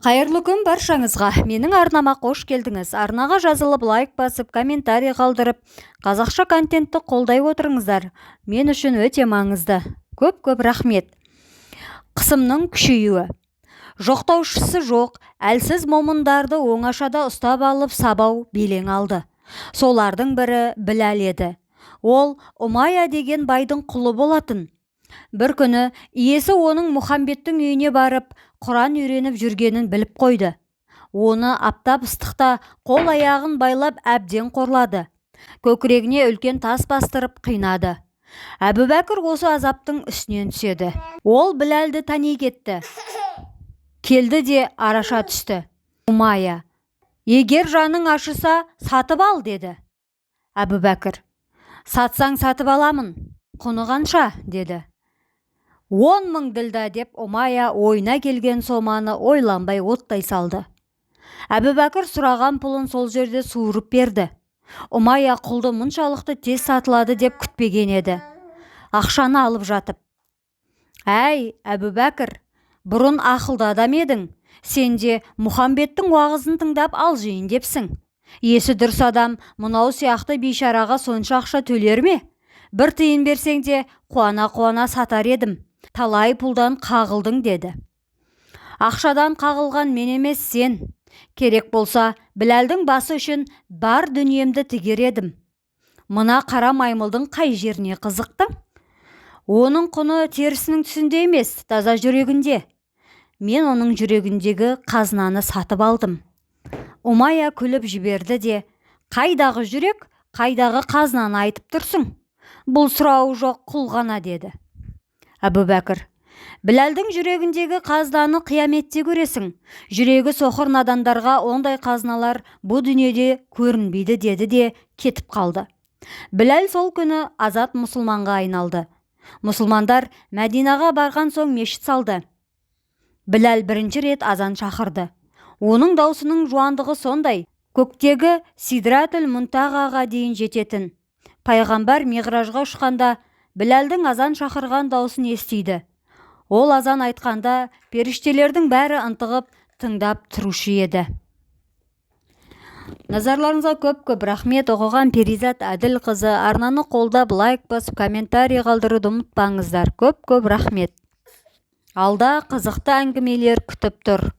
Қайырлы күн баршаңызға. Менің арнама қош келдіңіз. Арнаға жазылып, лайк басып, комментарий қалдырып, қазақша контентті қолдай отырыңыздар. Мен үшін өте маңызды. Көп рахмет. Қысымның күшеюі. Жоқтаушысы жоқ, әлсіз момындарды оңашада ұстап алып сабау белең алды. Солардың бірі Біләл еді. Ол Умайя деген байдың құлы болатын. Бір күні иесі оның Мұхамбеттің үйіне барып, Құран үйреніп жүргенін біліп қойды. Оны аптап ыстықта қол аяғын байлап әбден қорлады. Көкірегіне үлкен тас бастырып қинады. Әбубәкір осы азаптың үстінен түседі. Ол Біләлді тани кетті. Келді де араша түсті. Умайя: егер жаның ашыса, сатып ал, деді. Әбубәкір: сатсаң сатып аламын. Құны қанша, деді. 10 мың ділда, деп Умайя ойына келген соманы ойланбай оттай салды. Әбубәкір сұраған пұлын сол жерде суырып берді. Умайя құлды мұншалықты тез сатылады деп күтпеген еді. Ақшаны алып жатып: әй, Әбубәкір, бұрын ақылды адам едің. Сен де Мұхамбеттің уағызын тыңдап алжиын депсің. Есі дұрыс адам мынау сияқты бейшараға сонша ақша төлер ме? Бір тиын берсең де қуана сатар едім. Талай пұлдан қағылдың, деді. Ақшадан қағылған мен емес, сен. Керек болса, Біләлдің басы үшін бар дүниемді тігер едім. Мына қара маймылдың қай жеріне қызықтың? Оның құны терісінің түсінде емес, таза жүрегінде. Мен оның жүрегіндегі қазынаны сатып алдым. Умайя күліп жіберді де: қайдағы жүрек, қайдағы қазынаны айтып тұрсың? Бұл сұрауы жоқ құл ғана, деді. Әбубәкір: Біләлдің жүрегіндегі қазынаны қияметте көресің. Жүрегі соқыр надандарға ондай қазыналар бұл дүниеде көрінбейді, деді де кетіп қалды. Біләл сол күні азат мұсылманға айналды. Мұсылмандар Мәдинаға барған соң мешіт салды. Біләл бірінші рет азан шақырды. Оның даусының жуандығы сондай, көктегі Сидратул Мұнтағаға дейін жететін. Пайғамбар Миғражға ұшқанда Біләлдің азан шақырған даусын естиді. Ол азан айтқанда періштелердің бәрі ынтығып тыңдап тұрушы еді. Назарларыңызға көп рахмет. Оқыған Перизат Әділқызы. Арнаны қолдап, лайк басып, комментарий қалдыруды ұмытпаңыздар. Көп рахмет. Алда қызықты әңгімелер күтіп тұр.